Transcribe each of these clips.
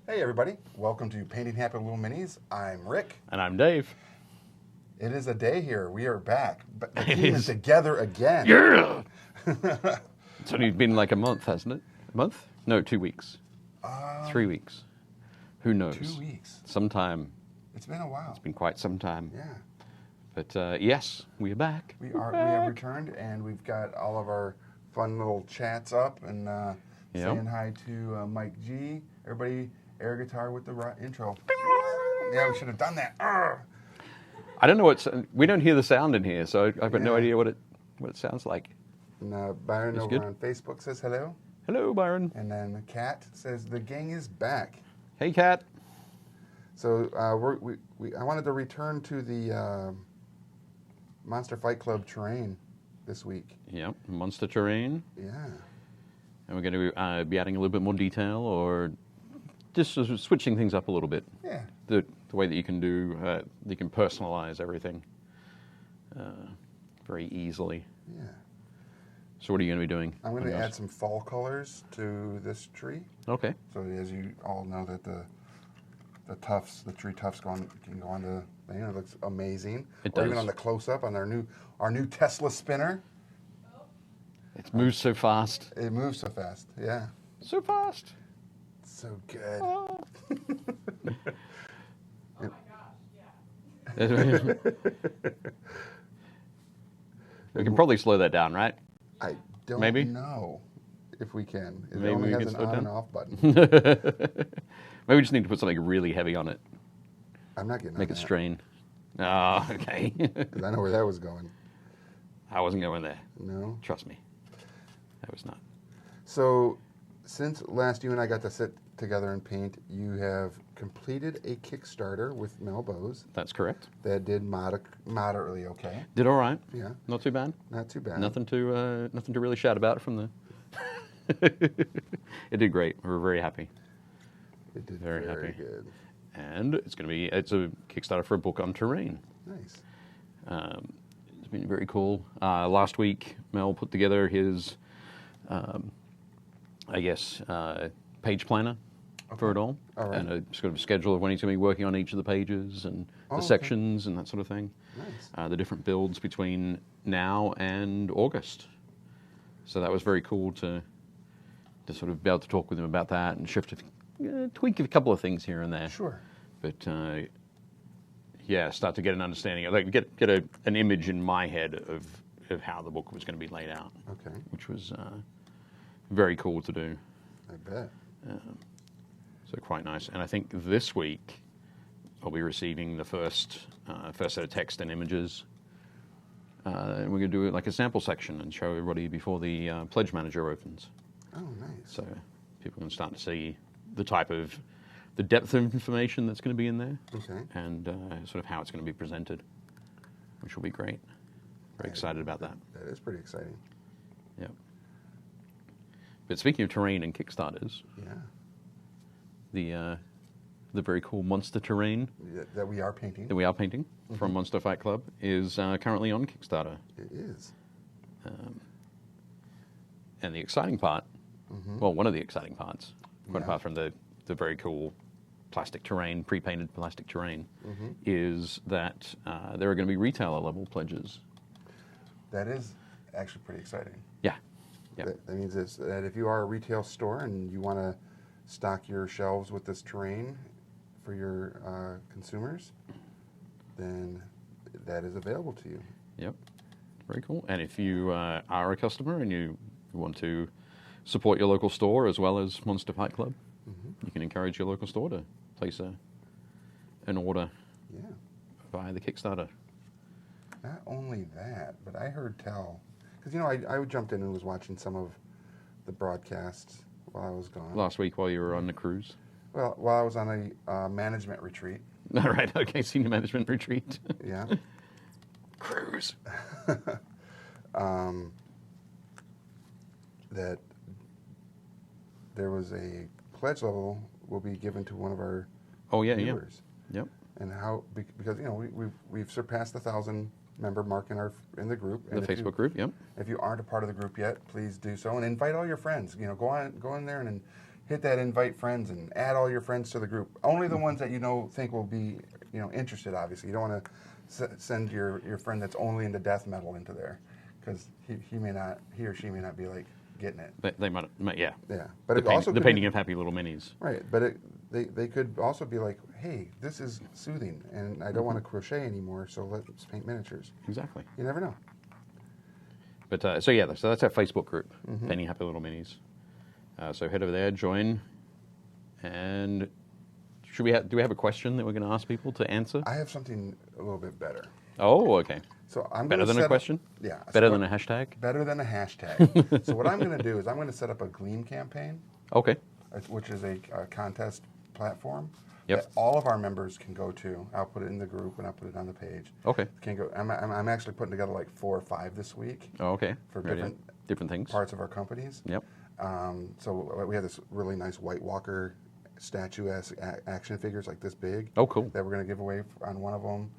Hey everybody, welcome to Painting Happy Little Minis. I'm Rick. And I'm Dave. It is a day here. We are back. The It team is is. together again. Yeah! It's only been like a month, hasn't it? A month? No, 2 weeks. 3 weeks. Who knows? 2 weeks. Sometime. It's been a while. It's been quite some time. Yeah. But yes, we are back. We have returned, and we've got all of our fun little chats up, and saying hi to Mike G. Everybody, air guitar with the intro. Yeah, we should have done that. I don't know we don't hear the sound in here, so I've got no idea what it sounds like. And Byron It's over good. on Facebook says hello. Hello, Byron. And then Kat says the gang is back. Hey, Kat. So I wanted to return to the Monster Fight Club terrain this week. Yep, monster terrain. Yeah. And we're going to be adding a little bit more detail, or just sort of switching things up a little bit. Yeah. The way that you can you can personalize everything very easily. Yeah. So what are you going to be doing? I'm going to add some fall colors to this tree. Okay. So as you all know that the tree tufts can go on the thing. It looks amazing. It or does. even on the close-up on our new Tesla spinner. It moves so fast. It moves so fast. Yeah. So fast. So good. Oh. Oh my gosh, yeah. We can probably slow that down, right? I don't Maybe? know if we can. It Maybe only we has can an slow it on down? and off button. Maybe we just need to put something really heavy on it. I'm not getting Make on it that, strain. Oh, okay. 'cause I know where that was going. I wasn't going there. No. Trust me. I was not. So, since last you and I got to sit together and paint, you have completed a Kickstarter with Mel Bose That's correct. that did moderately okay. Did all right. Yeah, Not too bad. not too bad. Nothing to really shout about from the. It did great. We were very happy, It did very very happy. good. and it's a Kickstarter for a book on terrain. Nice. It's been very cool. Last week, Mel put together his, page planner for it all, All right. and a sort of schedule of when he's going to be working on each of the pages and the okay. sections and that sort of thing. Nice. The different builds between now and August. So that was very cool to sort of be able to talk with him about that and tweak a couple of things here and there. Sure. But start to get an understanding, like get an image in my head of how the book was going to be laid out, Okay. which was very cool to do. I bet. So quite nice. And I think this week I'll be receiving the first set of text and images. And we're going to do like a sample section and show everybody before the pledge manager opens. Oh, nice. So people can start to see the depth of information that's going to be in there, Okay. and sort of how it's going to be presented, which will be great. Very excited about that. That is pretty exciting. Yep. But speaking of terrain and Kickstarters, Yeah. the very cool monster terrain That we are painting. that we are painting from Monster Fight Club is currently on Kickstarter. It is. And the exciting part, well, one of the exciting parts, quite Yeah. apart from the very cool plastic terrain, pre-painted plastic terrain, is that there are going to be retailer level pledges. That is actually pretty exciting. Yeah. Yep. That means that if you are a retail store and you want to stock your shelves with this terrain for your consumers, then that is available to you. Yep. Very cool. And if you are a customer and you want to support your local store as well as Monster Fight Club, you can encourage your local store to place an order Yeah. via the Kickstarter. Not only that, but I heard tell, because I jumped in and was watching some of the broadcasts while I was gone. Last week while you were on the cruise. Well, while I was on a management retreat. All right. Okay. Senior management retreat. Yeah. Cruise. That there was a pledge level will be given to one of our Oh yeah. viewers. Yeah. Yep. And how, because we've surpassed the 1,000 member mark in the group. The And if Facebook group. Yep. If you aren't a part of the group yet, please do so and invite all your friends. Go in there and hit that invite friends and add all your friends to the group. Only the ones that think will be interested. Obviously, you don't want to send your friend that's only into death metal into there, because he or she may not be like getting it. They might, yeah. Yeah, but it also the painting of happy little minis. Right, but they could also be like, hey, this is soothing, and I don't want to crochet anymore, so let's paint miniatures. Exactly. You never know. But so that's our Facebook group, Painting Happy Little Minis. So head over there, join, and do we have a question that we're going to ask people to answer? I have something a little bit better. Oh, okay. So I'm better than a question. Yeah. Better than a hashtag. Better than a hashtag. So what I'm going to do is I'm going to set up a Gleam campaign. Okay. Which is a contest platform. Yep. That all of our members can go to. I'll put it in the group and I'll put it on the page. Okay. Can go. I'm actually putting together like 4 or 5 this week. Oh, okay. For different things. Parts of our companies. Yep. So we have this really nice White Walker statue action figures like this big. Oh, cool. That we're going to give away on one of them.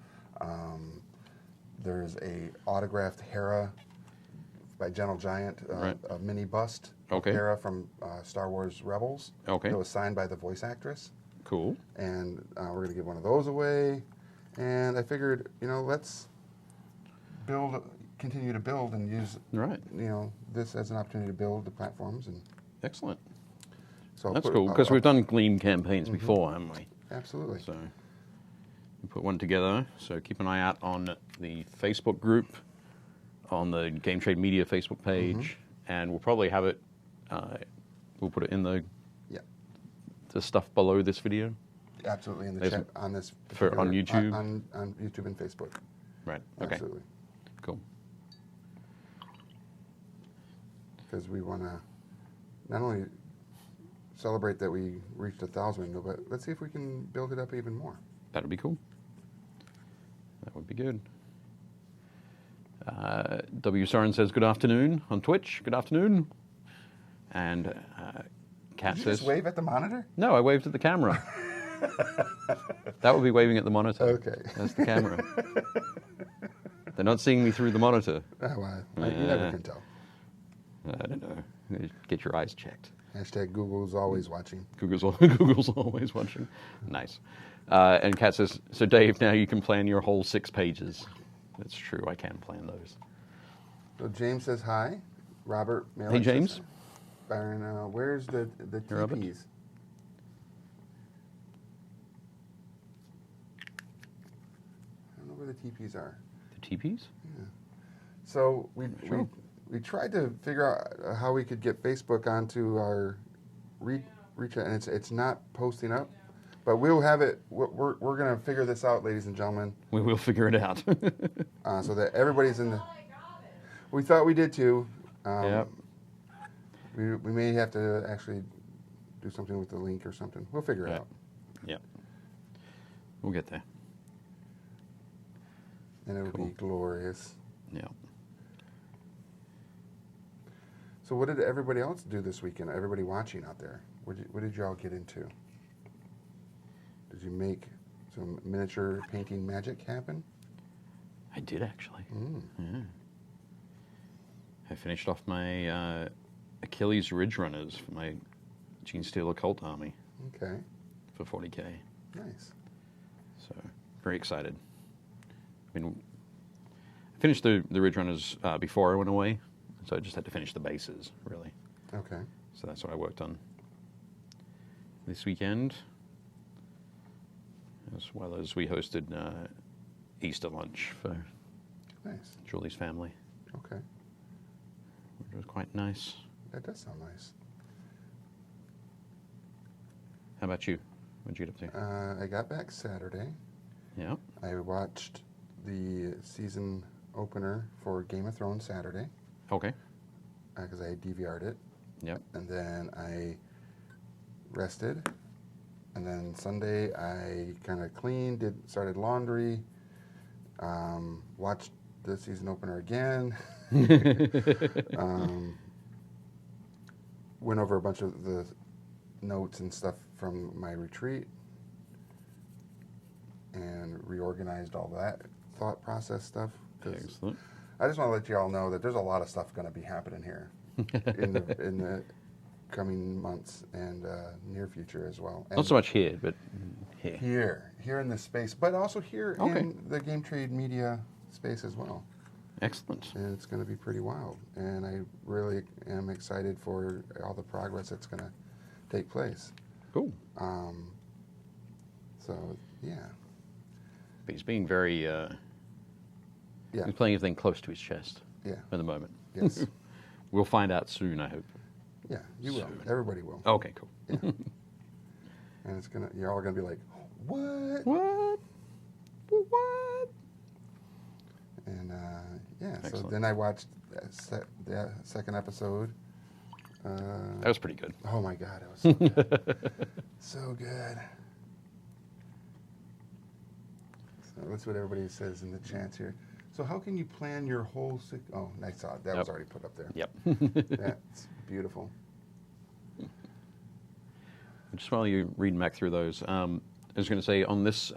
There's a autographed Hera by Gentle Giant, a mini bust of Hera from Star Wars Rebels. Okay. That was signed by the voice actress. Cool. And we're going to give one of those away. And I figured, let's continue to build and use this as an opportunity to build the platforms. And excellent. So that's cool, because we've done Gleam campaigns before, haven't we? Absolutely. So we put one together. So keep an eye out on the Facebook group, on the Game Trade Media Facebook page, and we'll probably have it. We'll put it in the stuff below this video. Absolutely, in the chat on this on YouTube, on YouTube and Facebook. Right. Okay. Absolutely. Cool. Because we want to not only celebrate that we reached 1,000, but let's see if we can build it up even more. That'd be cool. That would be good. W. Soren says, good afternoon on Twitch. Good afternoon. And Kat Did you says... just wave at the monitor? No, I waved at the camera. That would be waving at the monitor. Okay. That's the camera. They're not seeing me through the monitor. Well, you never can tell. I don't know. Get your eyes checked. Hashtag Google's always watching. Google's always watching. Nice. And Kat says, so Dave, now you can plan your whole 6 pages. That's true. I can plan those. So James says hi. Robert Miller. Hey, James. Byron, where's the TPs? I don't know where the TPs are. The TPs? Yeah. So we tried to figure out how we could get Facebook onto our reach, and it's not posting up. But we'll have it. We're going to figure this out, ladies and gentlemen. We will figure it out. So that everybody's in the. We thought we did too. Yep. We may have to actually do something with the link or something. We'll figure it out. Yep. We'll get there. And it'll be glorious. Yeah. So what did everybody else do this weekend? Everybody watching out there, what did y'all get into? Did you make some miniature painting magic happen? I did, actually. Yeah. I finished off my Achilles Ridge Runners for my Gene Steel Occult Army. Okay. For 40K. Nice. So, very excited. I mean, I finished the Ridge Runners before I went away, so I just had to finish the bases, really. Okay. So that's what I worked on this weekend, as well as we hosted Easter lunch for Julie's family. Okay. Which was quite nice. That does sound nice. How about you? What'd you get up to? I got back Saturday. Yeah. I watched the season opener for Game of Thrones Saturday. Okay. Because I DVR'd it. Yep. And then I rested. And then Sunday I kind of cleaned, started laundry, watched the season opener again. Went over a bunch of the notes and stuff from my retreat and reorganized all that thought process stuff. Excellent. I just want to let you all know that there's a lot of stuff going to be happening here in the coming months and near future as well. And Not so much here, but here. Here in this space, but also here in the Game Trade Media space as well. Excellent. And it's going to be pretty wild. And I really am excited for all the progress that's going to take place. Cool. So, yeah. But he's being very, he's playing everything close to his chest at the moment. Yes. We'll find out soon, I hope. Yeah, you will. Everybody will. Okay, cool. Yeah. And you're all gonna be like, what? What? What? And Excellent. so then I watched the second episode. That was pretty good. Oh my God, it was so good. So good. So that's what everybody says in the chats here. So how can you plan your whole? Oh, I saw it. That was already put up there. Yep. That's beautiful. Just while you're reading back through those, I was going to say on this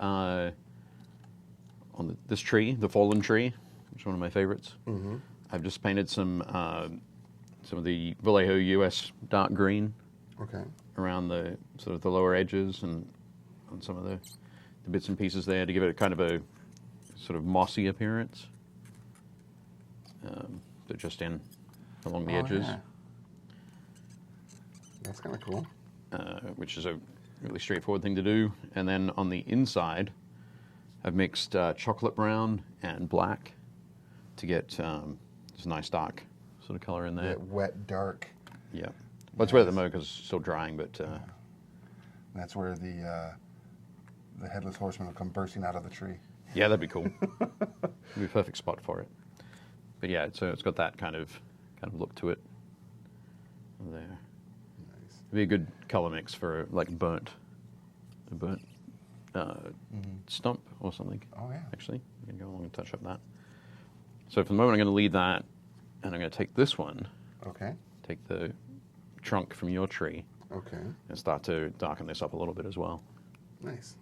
this tree, the fallen tree, which is one of my favorites. Mm-hmm. I've just painted some of the Vallejo US dark green around the sort of the lower edges and on some of the bits and pieces there to give it kind of a sort of mossy appearance. They're just in along the edges. Yeah. That's kind of cool. Which is a really straightforward thing to do. And then on the inside, I've mixed chocolate brown and black to get this nice dark sort of color in there. That wet, dark. Yeah. Well, it's wet at the moment because it's still drying, but... That's where the Headless Horseman will come bursting out of the tree. Yeah, that'd be cool. It'd be a perfect spot for it. But yeah, so it's got that kind of look to it there. Nice. It'd be a good color mix for like a burnt stump or something. Oh yeah. Actually, I'm gonna go along and touch up that. So for the moment, I'm going to leave that, and I'm going to take this one. Okay. Take the trunk from your tree. Okay. And start to darken this up a little bit as well. Nice.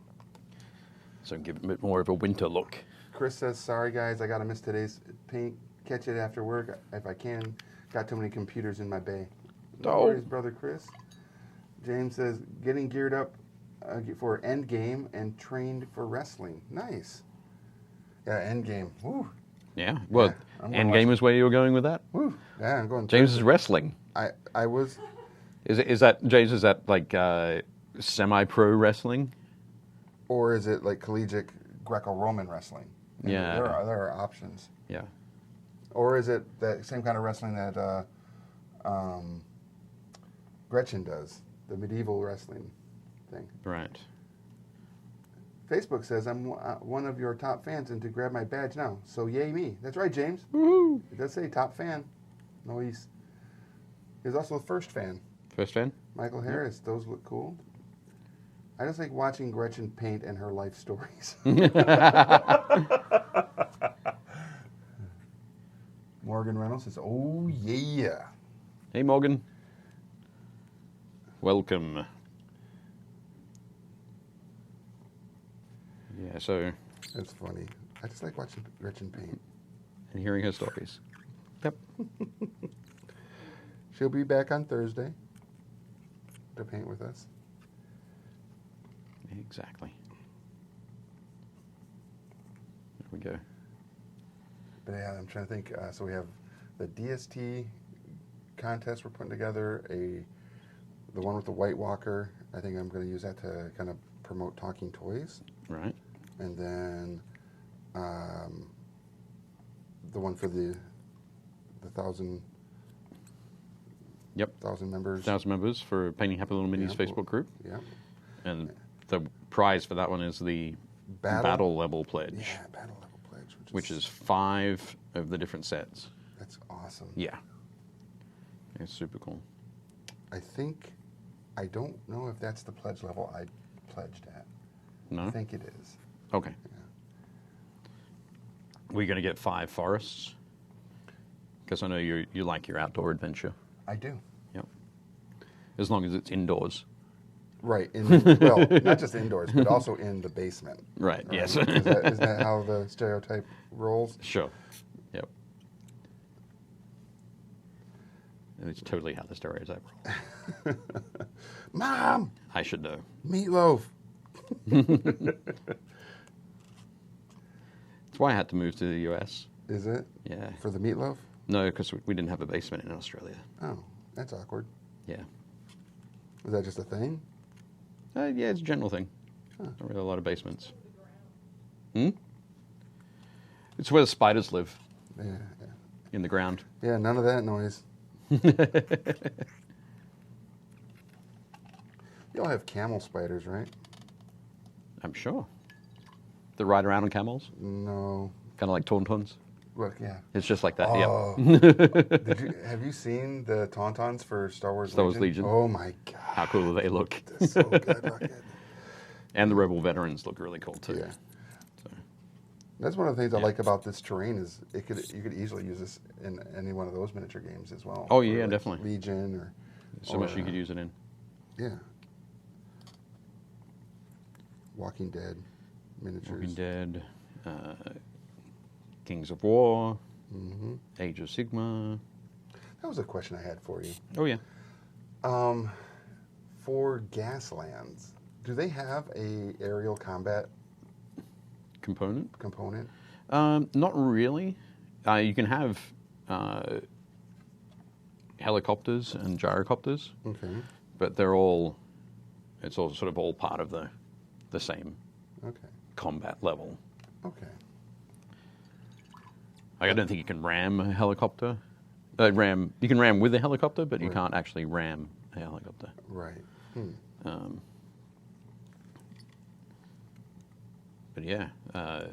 So give it a bit more of a winter look. Chris says, sorry guys, I got to miss today's paint. Catch it after work if I can. Got too many computers in my bay. No worries, brother Chris. James says, getting geared up for Endgame and trained for wrestling. Nice. Yeah, Endgame. Woo. Yeah. Well, Yeah, Endgame is where you were going with that? Woo. Yeah, I'm going. James is wrestling. I was. Is that James? Is that like semi-pro wrestling? Or is it like collegiate Greco-Roman wrestling? And Yeah. There are options. Yeah. Or is it that same kind of wrestling that Gretchen does, the medieval wrestling thing? Right. Facebook says, I'm one of your top fans and to grab my badge now. So yay me. That's right, James. Woohoo! It does say top fan. No, he's also the first fan. First fan? Michael Harris. Those look cool. I just like watching Gretchen paint and her life stories. Morgan Reynolds says, oh yeah. Hey, Morgan. Welcome. Yeah, so... That's funny. I just like watching Gretchen paint. And hearing her stories. Yep. She'll be back on Thursday to paint with us. Exactly. There we go. But yeah, I'm trying to think. So we have the DST contest we're putting together, the one with the White Walker. I think I'm going to use that to kind of promote talking toys. Right. And then the one for the 1,000. Yep. 1,000 members. 1,000 members for Painting Happy Little Minis Facebook group. Yeah. And the prize for that one is the battle level pledge. Yeah, battle level pledge. Which is 5 of the different sets. That's awesome. Yeah. It's super cool. I don't know if that's the pledge level I pledged at. No? I think it is. Okay. Yeah. We're going to get 5 forests. Because I know you like your outdoor adventure. I do. Yep. As long as it's indoors. Right. Well, not just indoors, but also in the basement. Right, yes. Isn't that how the stereotype rolls? Sure. Yep. And it's totally how the stereotype rolls. Mom! I should know. Meatloaf! That's why I had to move to the US. Is it? Yeah. For the meatloaf? No, because we didn't have a basement in Australia. Oh, that's awkward. Yeah. Is that just a thing? Yeah, it's a general thing. Huh. Not really a lot of basements. It's where the spiders live. Yeah. In the ground. Yeah, none of that noise. You all have camel spiders, right? I'm sure. They ride around on camels? No. Kind of like tauntauns? Look, yeah. It's just like that, Oh. yeah. Have you seen the tauntauns for Star Wars Legion? Oh my god. How cool do they look? They're so good looking. And the Rebel veterans look really cool too. Yeah. So, That's one of the things I like about this terrain is you could easily use this in any one of those miniature games as well. oh yeah, definitely. Legion or So much you could use it in. Yeah. Walking Dead miniatures. Walking Dead, Kings of War, Mm-hmm. Age of Sigmar. That was a question I had for you. Oh yeah. For Gaslands, do they have a aerial combat Component? component? Not really. You can have helicopters and gyrocopters, Okay. but it's all sort of all part of the same Okay. combat level. Okay. Like, I don't think you can ram a helicopter. You can ram with a helicopter, but you Right. can't actually ram a helicopter. Right. But yeah, I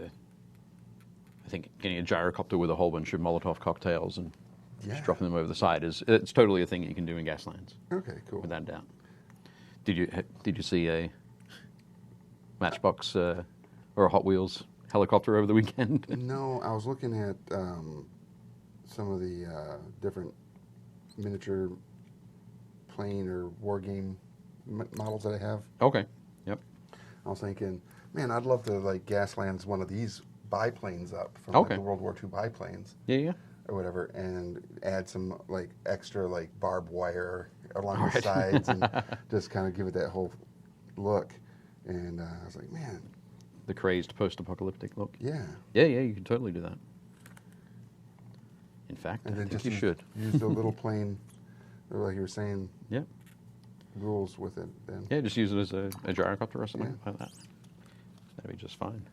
think getting a gyrocopter with a whole bunch of Molotov cocktails and Yeah. just dropping them over the side it's totally a thing that you can do in Gaslands, Okay. Cool. without doubt. Did you see a Matchbox or a Hot Wheels helicopter over the weekend? No, I was looking at some of the different miniature plane or war game models that I have. Okay. Yep. I was thinking, man, I'd love to like Gaslands one of these biplanes up from Okay. like, the World War II biplanes Yeah. or whatever, and add some like extra like barbed wire along the Alright. sides and just kind of give it that whole look. And I was like, man, The crazed post-apocalyptic look. yeah. Yeah, you can totally do that. In fact, And I then think just you should. use the little plane, or like you were saying, Yep. rules with it. Then Yeah, just use it as a gyrocopter or something Yeah. like that. That'd be just fine.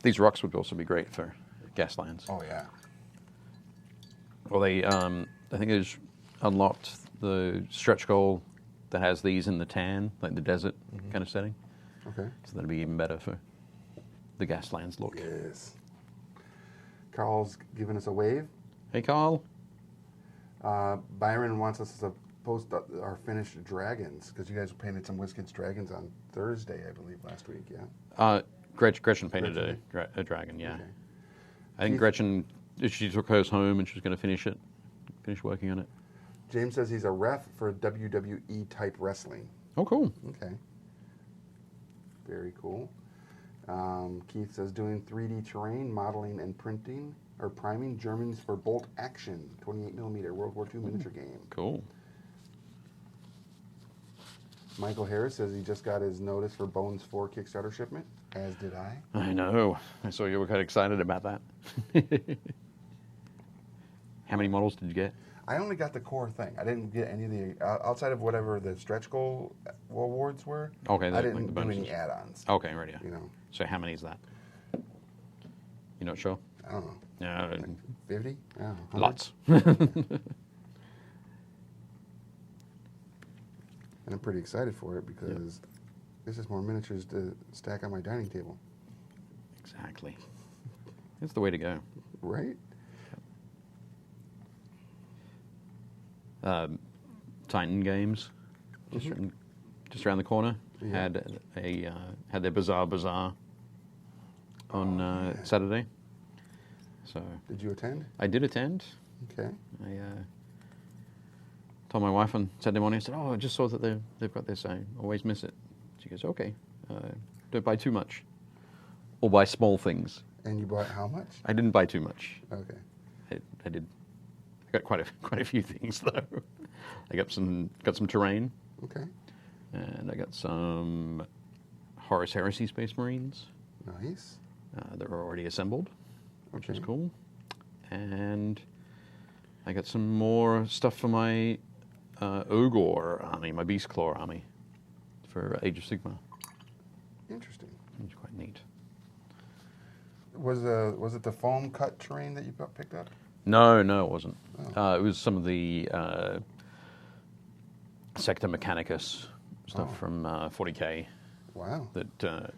These rocks would also be great for Gaslands. Oh yeah. Well, I think they just unlocked the stretch goal that has these in the tan, like the desert kind of setting. Okay. So that'd be even better for the Gaslands look. Yes. Carl's giving us a wave. Hey, Carl. Byron wants us to post our finished dragons because you guys painted some WizKids dragons on Thursday, I believe, last week. Yeah. Gretchen painted Gretchen a dragon, yeah. Okay. I think Keith- Gretchen, she took hers home and she was going to finish working on it. James says he's a ref for WWE type wrestling. Oh, cool. Okay. Very cool. Keith says doing 3D terrain modeling and printing or priming Germans for Bolt Action 28mm World War II miniature game. Cool. Michael Harris says he just got his notice for Bones 4 Kickstarter shipment, as did I. I know. I saw you were quite excited about that. How many models did you get? I only got the core thing. I didn't get any of the outside of whatever the stretch goal awards were. Okay, I like didn't the do any bonuses. add-ons. Okay, right, yeah. You know, So how many is that? You're not sure? I don't know, Yeah, 50? I don't know, 100? lots. And I'm pretty excited for it because this is more miniatures to stack on my dining table. Exactly. That's the way to go. Right? Titan Games, just around the corner, Yeah. had their Bazaar on Saturday. So Did you attend? I did attend. Okay. I told my wife on Saturday morning. I said, "Oh, I just saw that they've got this. I always miss it." She goes, "Okay, don't buy too much, or buy small things." And you bought how much? I didn't buy too much. Okay. I did. I got quite a few things though. I got some terrain, Okay. and I got some Horus Heresy Space Marines. Nice. They're already assembled, which is Okay. cool. And I got some more stuff for my Ogre army, my Beast Claw army, for Age of Sigmar. Interesting. Which is quite neat. Was it the foam cut terrain that you picked up? No, it wasn't. Oh. It was some of the Sector Mechanicus stuff from 40K Wow. that a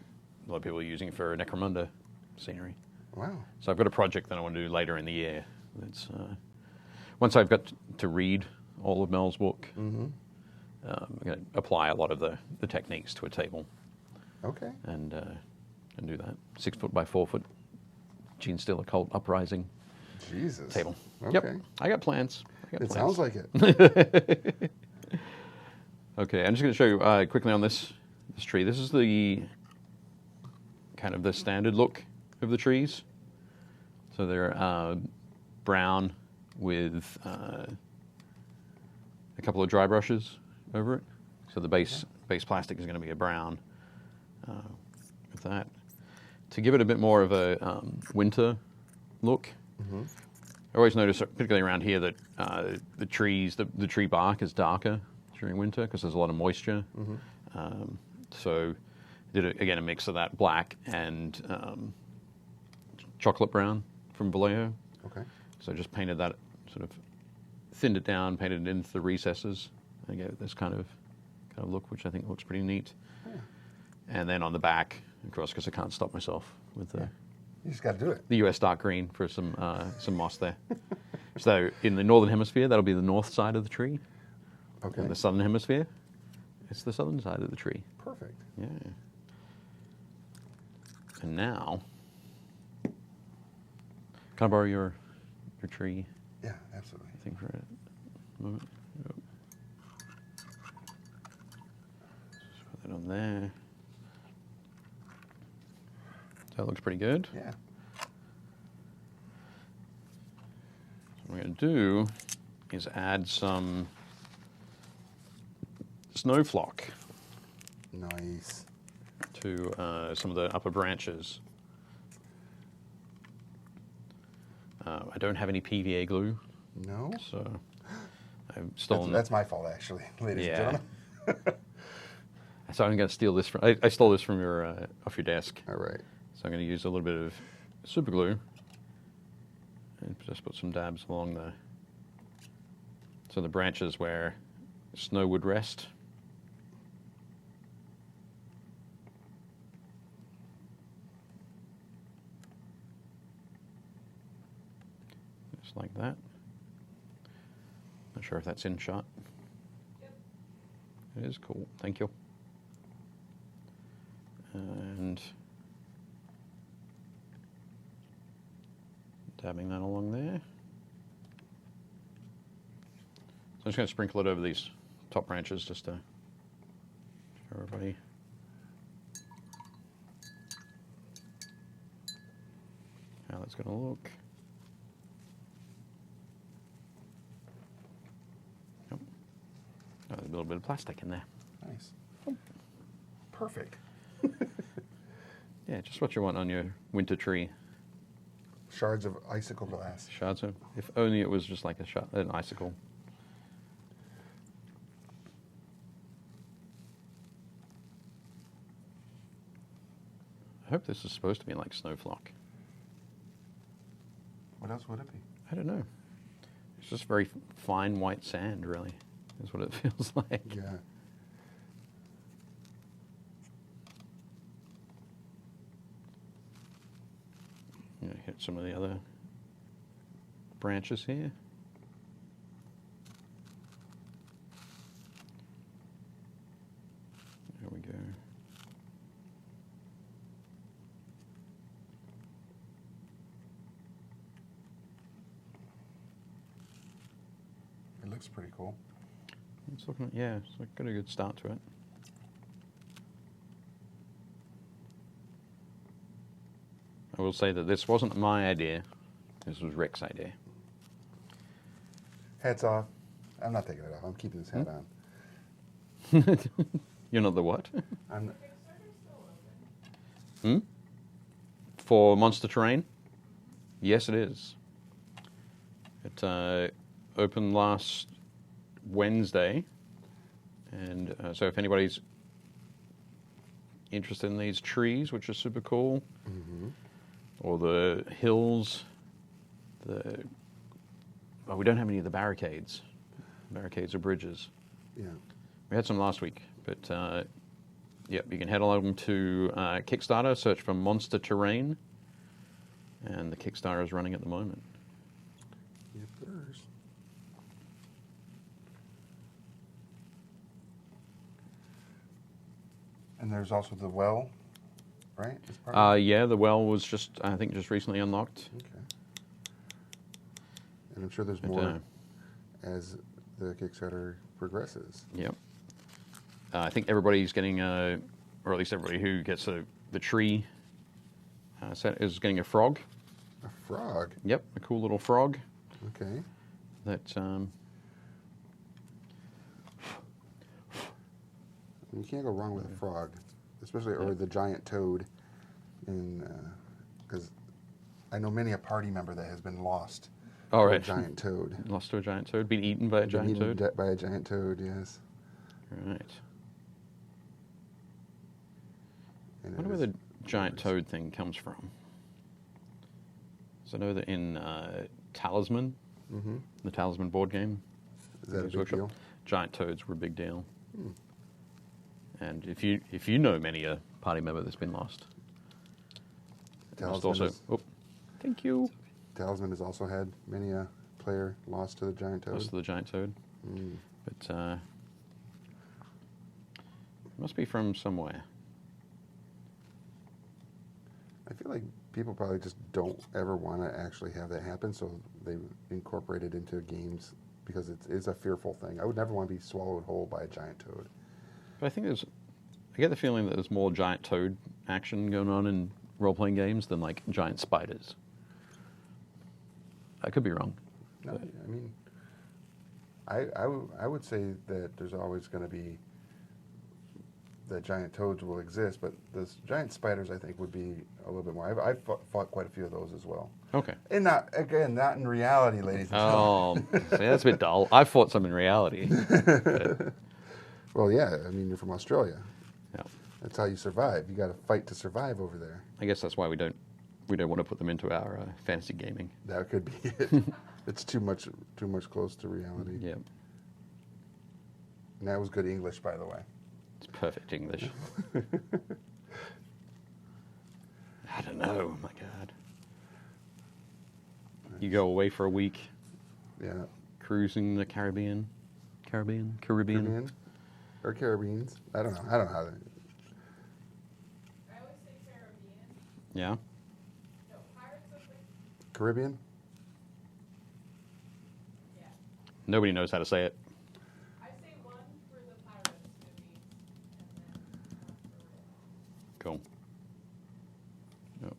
lot of people are using for Necromunda scenery. Wow. So I've got a project that I want to do later in the year. That's once I've got to read all of Mel's book, I'm going to apply a lot of the techniques to a table Okay. and do that. 6 foot by 4 foot Gene Steel Occult Uprising Jesus. table. Okay. Yep, I got plans. It sounds like it. Okay, I'm just going to show you quickly on this tree. This is the kind of the standard look of the trees. So they're brown with a couple of dry brushes over it. So the base plastic is going to be a brown with that. To give it a bit more of a winter look, I always notice, particularly around here, that the trees, the tree bark is darker during winter because there's a lot of moisture. So I did, again, a mix of that black and chocolate brown from Vallejo. Okay. So I just painted that, sort of thinned it down, painted it into the recesses, and gave it this kind of look, which I think looks pretty neat. Yeah. And then on the back, of course, because I can't stop myself with the You just got to do it. the US dark green for some moss there. So in the northern hemisphere, that'll be the north side of the tree. Okay. In the southern hemisphere, it's the southern side of the tree. Perfect. Yeah. And now, can I borrow your tree Yeah, absolutely. thing for a moment? Yep. Just put that on there. That looks pretty good. Yeah. What we're going to do is add some snow flock Nice. to some of the upper branches. I don't have any PVA glue, No? so I've stolen. That's my fault, actually, ladies and gentlemen. So I'm going to steal this from. I stole this from your off your desk. All right. So I'm going to use a little bit of super glue and just put some dabs along the branches where snow would rest. Just like that. Not sure if that's in shot. Yep. It is cool. Thank you. And dabbing that along there. So I'm just going to sprinkle it over these top branches just to show everybody. How that's going to look. Yep. Oh, there's a little bit of plastic in there. Nice. Perfect. Yeah, just what you want on your winter tree. Shards of icicle glass. Shards of, if only it was just like an icicle. I hope this is supposed to be like snowflock. What else would it be? I don't know. It's just very fine white sand, really, is what it feels like. Yeah. I'm gonna hit some of the other branches here. There we go. It looks pretty cool. It's looking, yeah, it's got a good start to it. I will say that this wasn't my idea. This was Rick's idea. Hats off. I'm not taking it off. I'm keeping this hat on. You're not the what? I'm, For Monster Terrain? Yes, it is. It opened last Wednesday, and so if anybody's interested in these trees, which are super cool, or the hills, we don't have any of the barricades or bridges. yeah. We had some last week, but yep, you can head along to Kickstarter, search for Monster Terrain, and the Kickstarter is running at the moment. Yep, there's. And there's also the well, right? As part of it? Yeah, the well was I think just recently unlocked. Okay. And I'm sure there's But, more as the Kickstarter progresses. Yep. I think everybody's getting, or at least everybody who gets the tree set is getting a frog. A frog? Yep, a cool little frog. Okay. That, You can't go wrong with a frog, especially or the giant toad. Because I know many a party member that has been lost oh, to right. a giant toad. Lost to a giant toad, been eaten by a giant toad. By a giant toad, yes. Right. I And wonder where the giant toad thing comes from. So I know that in Talisman, the Talisman board game, Is that a Games big Workshop, deal? giant toads were a big deal. And if you know many a party member that's been lost, it must Talisman also. Thank you. Talisman has also had many a player lost to the giant toad. Lost to the giant toad, but it must be from somewhere. I feel like people probably just don't ever want to actually have that happen, so they incorporate it into games because it is a fearful thing. I would never want to be swallowed whole by a giant toad. But I think I get the feeling that there's more giant toad action going on in role-playing games than like giant spiders. I could be wrong. No, I mean, I would say that there's always going to be that giant toads will exist, but the giant spiders I think would be a little bit more. I've fought quite a few of those as well. Okay. And not in reality, ladies and gentlemen. Oh, see, that's a bit dull. I fought some in reality. But, Well, yeah, I mean, you're from Australia. yeah. That's how you survive. You got to fight to survive over there. I guess that's why we don't want to put them into our fantasy gaming. That could be it. It's too much close to reality. Yeah. And that was good English, by the way. It's perfect English. I don't know. Oh my God. You go away for a week, Yeah. cruising the Caribbean. Caribbean? Or Caribbeans. I don't know how to... I always say Caribbean. Yeah. No, Pirates of the... Caribbean? Yeah. Nobody knows how to say it. I say one for the Pirates movies, and then one for real. Cool. Yep.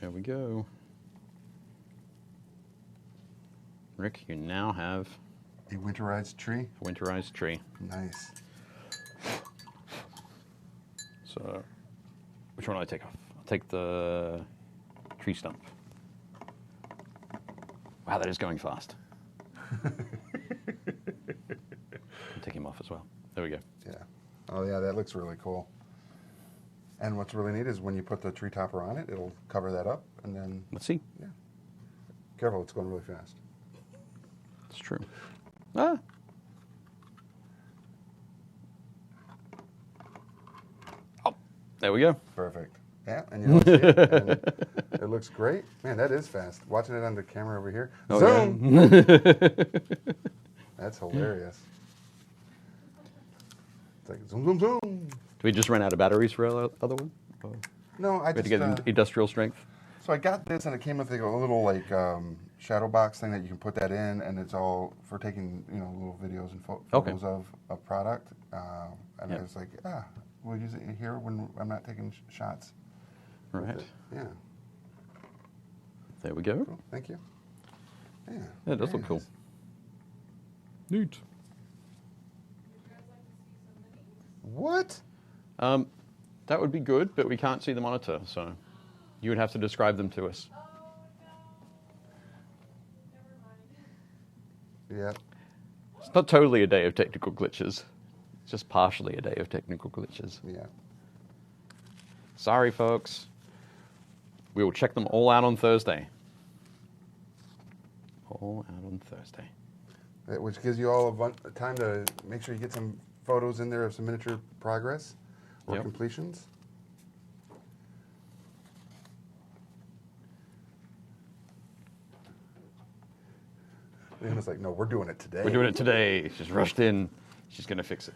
There we go. Rick, you now have A winterized tree? a winterized tree. Nice. So, which one do I take off? I'll take the tree stump. Wow, that is going fast. I'll take him off as well. There we go. Yeah. Oh, yeah, that looks really cool. And what's really neat is when you put the tree topper on it, it'll cover that up, and then... Let's see. Yeah. Careful, it's going really fast. It's true. Ah. Oh, there we go. Perfect. Yeah, and you don't see it. And it looks great. Man, that is fast. Watching it on the camera over here. Oh, Zoom! yeah. That's hilarious. It's like zoom, zoom, zoom. Do we just run out of batteries for our other one? Or No, I we had just... to get industrial strength? So I got this, and it came with like a little like shadow box thing that you can put that in, and it's all for taking little videos and photos of a product. And I was like, we'll use it here when I'm not taking shots. with Right. it. Yeah. There we go. Cool. Thank you. Yeah. Yeah, it does very look cool. nice. Neat. Would you guys like to see some minis? What? That would be good, but we can't see the monitor, so you would have to describe them to us. Oh no. Never mind. Yep. It's not totally a day of technical glitches. It's just partially a day of technical glitches. Yeah. Sorry, folks. We will check them all out on Thursday. All out on Thursday. Which gives you all a time to make sure you get some photos in there of some miniature progress or Yep. completions. Leona's like, no, we're doing it today. We're doing it today. She's rushed in. She's going to fix it.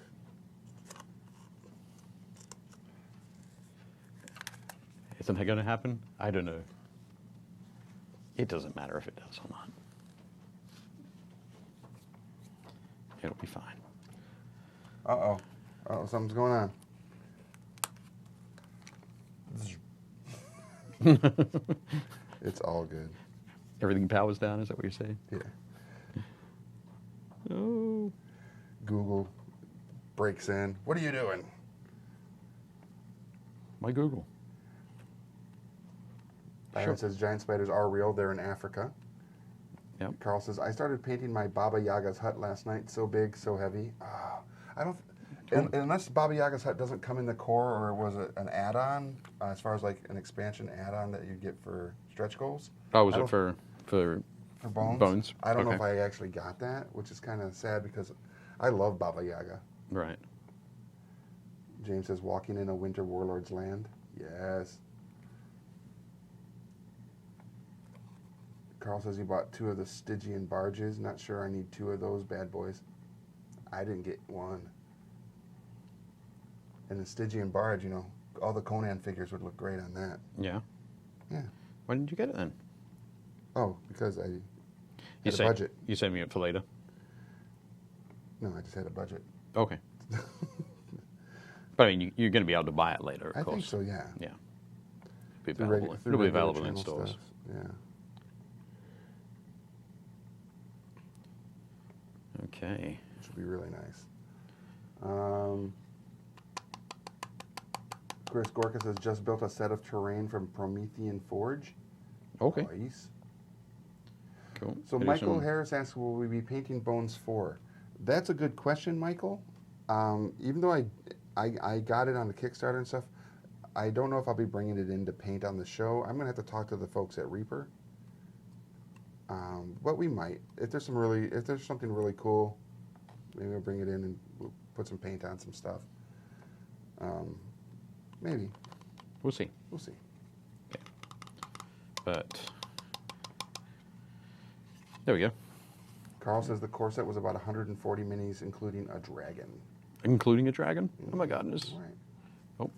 Isn't that going to happen? I don't know. It doesn't matter if it does or not. It'll be fine. Uh-oh. Uh-oh, something's going on. It's all good. Everything powers down, is that what you're saying? Yeah. Oh. Google breaks in. What are you doing? My Google. Byron says giant spiders are real. They're in Africa. Yep. Carl says, I started painting my Baba Yaga's hut last night. So big, so heavy. I don't... unless Baba Yaga's hut doesn't come in the core, or was it an add-on, as far as like an expansion add-on that you get for stretch goals? Oh, was I it don't- for For bones? Bones? I don't know Okay. if I actually got that, which is kind of sad because I love Baba Yaga. Right. James says, walking in a winter warlord's land. Yes. Carl says he bought 2 of the Stygian barges. Not sure I need 2 of those bad boys. I didn't get 1. And the Stygian barge, you know, all the Conan figures would look great on that. Yeah. Yeah. Why didn't you get it then? Oh, because I You had a say- budget. You saving it for later? No, I just had a budget. Okay. But I mean, you're going to be able to buy it later, of I course. think so, yeah. Yeah. Be Through available. through It'll be regular available in channel stores. stuff. Yeah. Okay. Which would be really nice. Chris Gorka says, just built a set of terrain from Promethean Forge. Okay. Nice. Cool. So Maybe Michael some- Harris asks, will we be painting bones 4? That's a good question, Michael. Even though I got it on the Kickstarter and stuff, I don't know if I'll be bringing it in to paint on the show. I'm going to have to talk to the folks at Reaper. But we might. If there's something really cool, maybe we'll bring it in and we'll put some paint on some stuff. Maybe. We'll see. We'll see. But there we go. Carl says the core set was about 140 minis, including a dragon. Including a dragon? Oh my goodness. Right. Oh.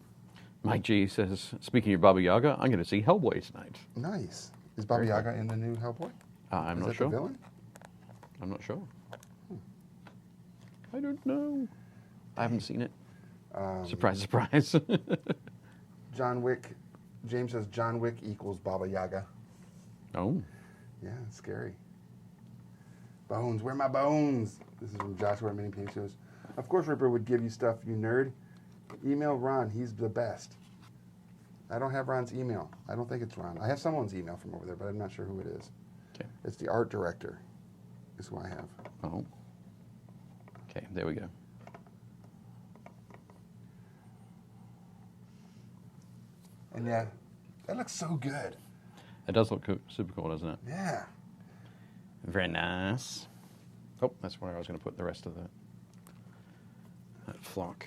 Mike G says, speaking of Baba Yaga, I'm going to see Hellboy tonight. Nice. Is Baba Very cool. Yaga in the new Hellboy? I'm Is not that sure. the villain? I'm not sure. I don't know. I haven't seen it. Surprise, surprise. John Wick. James says John Wick equals Baba Yaga. Oh. Yeah, it's scary. Bones, where are my bones? This is from Joshua at Mini Pieces. Of course, Ripper would give you stuff, you nerd. Email Ron, he's the best. I don't have Ron's email. I don't think it's Ron. I have someone's email from over there, but I'm not sure who it is. Okay. It's the art director, is who I have. Oh. Okay, there we go. And yeah, that looks so good. It does look super cool, doesn't it? Yeah. Very nice. Oh, that's where I was going to put the rest of that flock.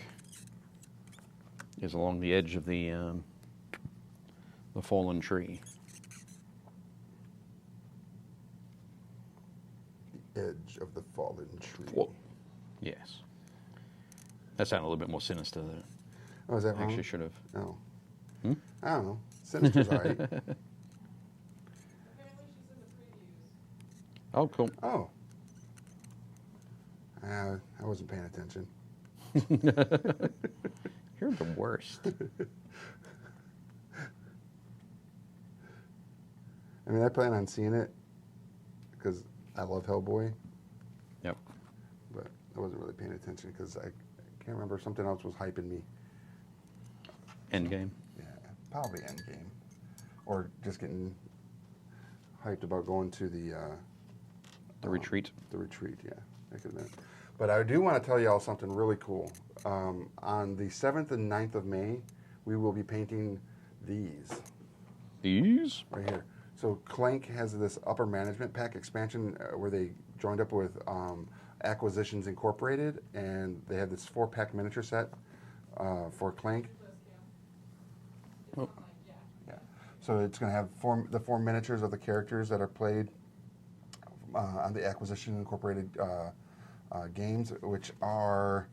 Is along the edge of the fallen tree. The edge of the fallen tree. Whoa. Yes. That sounded a little bit more sinister than Oh, is that it wrong? actually should have. Oh. Hmm? I don't know. Sinister's all right. Apparently she's in the previews. Oh, cool. Oh. I wasn't paying attention. You're the worst. I mean, I plan on seeing it because I love Hellboy, Yep. but I wasn't really paying attention because I can't remember, something else was hyping me. Endgame. Yeah, probably Endgame, or just getting hyped about going to the Retreat. The retreat, yeah, that could have been. But I do want to tell you all something really cool. On the 7th and 9th of May, we will be painting these These? right here. So Clank has this upper management pack expansion where they joined up with Acquisitions Incorporated, and they have this 4-pack miniature set for Clank. Oh. Yeah. So it's going to have the 4 miniatures of the characters that are played on the Acquisition Incorporated games, which are,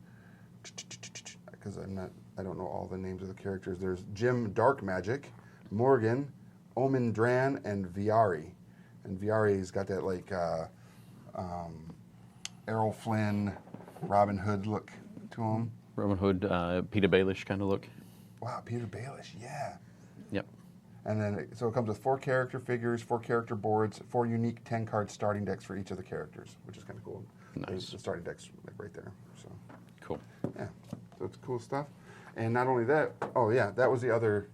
because I don't know all the names of the characters. There's Jim Dark Magic, Morgan, Omen Dran, and Viari. And Viari's got that like Errol Flynn, Robin Hood look to him. Robin Hood, Peter Baelish kind of look. Wow, Peter Baelish, yeah. Yep. And then, so it comes with 4 character figures, 4 character boards, 4 unique 10-card starting decks for each of the characters, which is kind of cool. Nice. The starting deck's like right there. So Cool. yeah, so it's cool stuff. And not only that, oh yeah, that was the other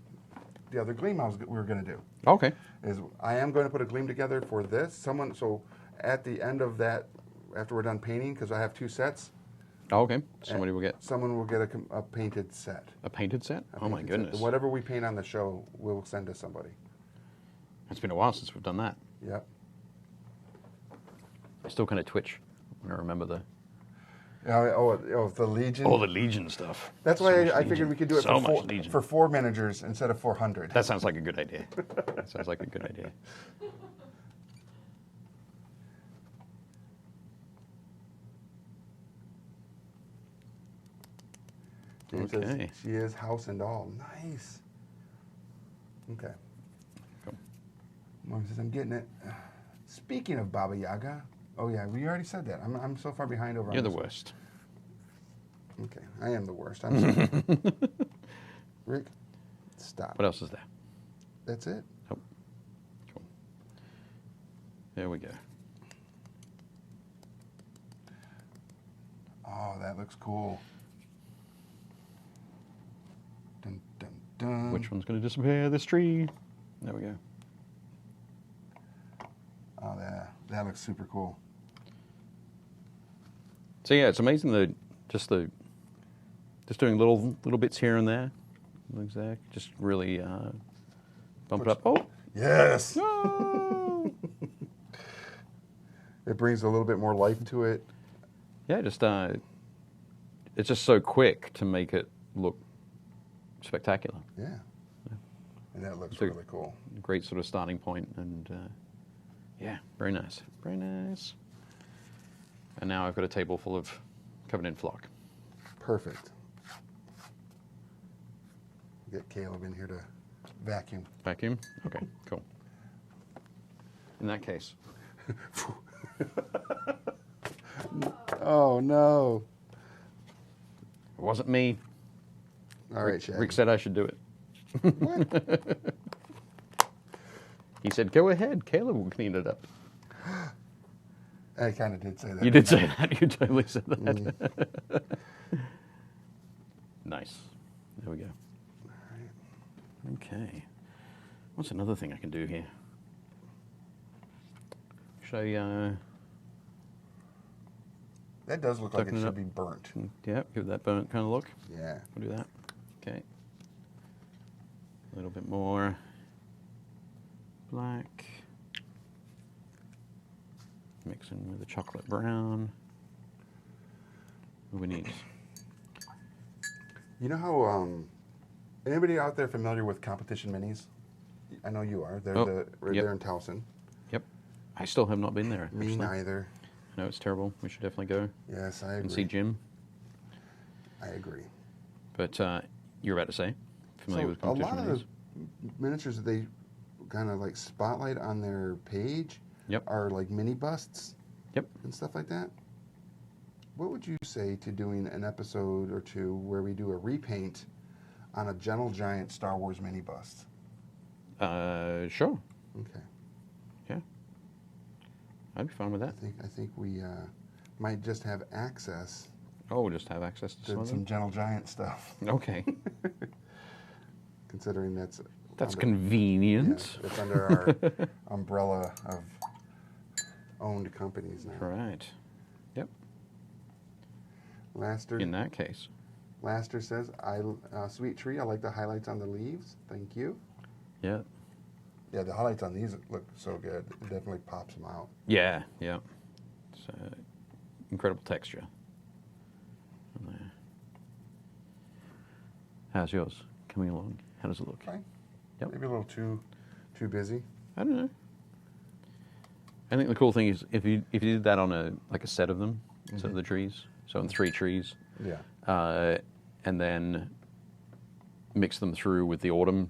gleam we were going to do. Okay. Is I am going to put a gleam together for this. So at the end of that, after we're done painting, because I have 2 sets. Oh, okay. Somebody will get Someone will get a painted set. a painted set? A Oh my painted set. goodness. Whatever we paint on the show, we'll send to somebody. It's been a while since we've done that. Yep. I still kind of twitch when I remember the The Legion. all the Legion stuff. That's So why much I figured Legion. we could do it So for much Legion. 4 managers instead of 400. That sounds like a good idea. That sounds like a good idea. And it says, Okay. she is house and all. Nice. Okay. Cool. Mom says, I'm getting it. Speaking of Baba Yaga, oh yeah, we already said that. I'm so far behind over on You're the this one. worst. Okay, I am the worst. I'm sorry. Rick, stop. What else is there? That's it. Oh, cool. There we go. Oh, that looks cool. Dun, dun, dun. Which one's going to disappear? This tree. There we go. Oh, that looks super cool. So yeah, it's amazing that just doing little bits here and there, exact, just really bump it up. Oh, Yes. no! It brings a little bit more life to it. Yeah, just it's just so quick to make it look spectacular. Yeah. And that looks So- really cool. Great sort of starting point, and yeah, very nice, very nice. And now I've got a table full of covered in flock. Perfect. Get Caleb in here to vacuum. Vacuum? Okay, cool. In that case, Oh, no. it wasn't me. All right, Shaggy. Rick said I should do it. He said, go ahead, Caleb will clean it up. I kind of did say that. You did say that. You totally said that. Nice. There we go. Okay. What's another thing I can do here? Should I, That does look like it Tucking it should up. be burnt. yeah, give that burnt kind of look. Yeah. We'll do that. Okay. A little bit more black. Mix in with the chocolate brown. What do we need? You know how, anybody out there familiar with Competition Minis? I know you are. They're right yep. there in Towson. Yep. I still have not been there. Me actually. neither. I know it's terrible. We should definitely go Yes, I agree. and see Jim. I agree. But you're about to say, familiar with a lot competition of minis? the miniatures that they kind of like spotlight on their page Yep. are like mini busts Yep. and stuff like that. What would you say to doing an episode or two where we do a repaint on a Gentle Giant Star Wars mini bust? Sure. Okay. Yeah. I'd be fine with that. I think we might just have access Oh, just have access to to some Gentle Giant stuff, Okay. considering that's convenient. it's under our umbrella of owned companies now. Right. Yep. Laster, In that case. Laster says, "Sweet tree. I like the highlights on the leaves. Thank you." Yeah. Yeah, the highlights on these look so good. It definitely pops them out. Yeah. Yeah. It's incredible texture. On there. How's yours coming along? How does it look? Fine. Yep. Maybe a little too busy. I don't know. I think the cool thing is if you did that on a set of them, so the trees, so on 3 trees, Yeah. and then mix them through with the autumn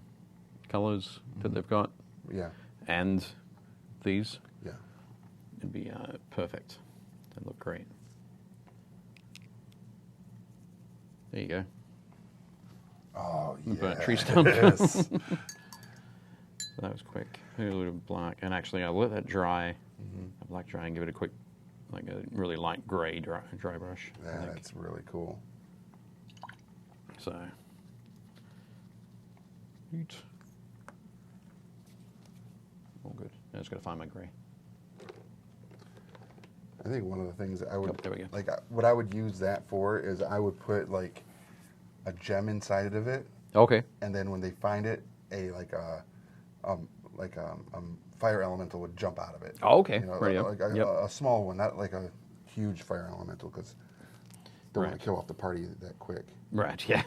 colors that they've got, Yeah. and these, Yeah. it'd be perfect. They'd look great. There you go. Oh, yeah. Burnt tree stump. Yes. So that was quick. Maybe a little black, and actually I let that dry, a black dry, and give it a quick, like a really light gray dry brush. I think. That's really cool. So, neat. All good. I just got to find my gray. I think one of the things I would Oh, there we go. like what I would use that for is I would put like a gem inside of it, Okay. and then when they find it, a fire elemental would jump out of it. Oh, okay. You know, Right, like a small one, not like a huge fire elemental, because don't want Right. to kill off the party that quick. Right. Yeah.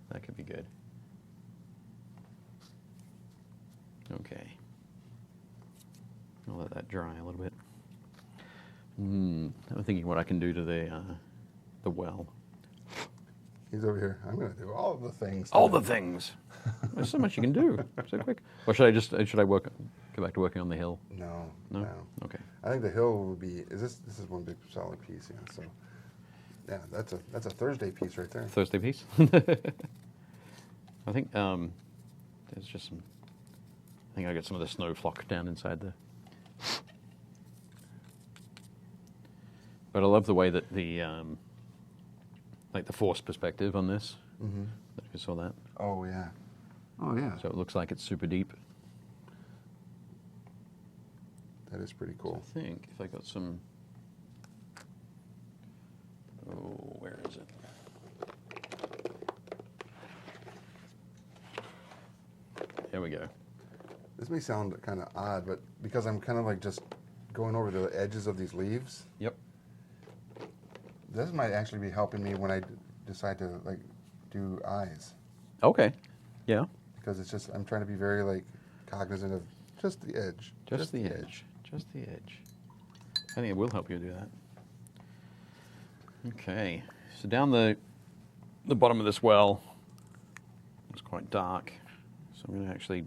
That could be good. Okay. I'll let that dry a little bit. I'm thinking what I can do to the well. He's over here. I'm going to do all of the things. All today." the things. There's so much you can do so quick. Or should I go back to working on the hill? No. Okay. I think the hill would be. This is one big solid piece. Yeah. So, yeah, that's a Thursday piece right there. Thursday piece. I think there's just some. I think I got some of the snow flock down inside there. But I love the way that the like the force perspective on this. Mm-hmm. If you saw that. Oh yeah. Oh yeah. So it looks like it's super deep. That is pretty cool. I think if I got some. Oh, where is it? There we go. This may sound kind of odd, but because I'm kind of like just going over the edges of these leaves, Yep. this might actually be helping me when I decide to like do eyes, Okay. Yeah. because it's just I'm trying to be very like cognizant of just the edge. Just the edge. Just the edge. I think it will help you do that. Okay. So down the bottom of this well, it's quite dark. So I'm going to actually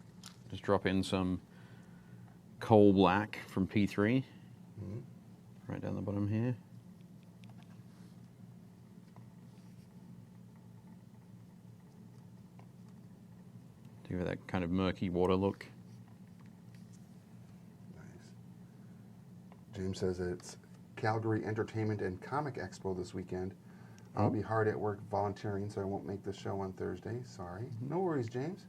just drop in some coal black from P3. Right down the bottom here. To give it that kind of murky water look. Nice. James says it's Calgary Entertainment and Comic Expo this weekend. I'll be hard at work volunteering, so I won't make the show on Thursday. Sorry. No worries, James.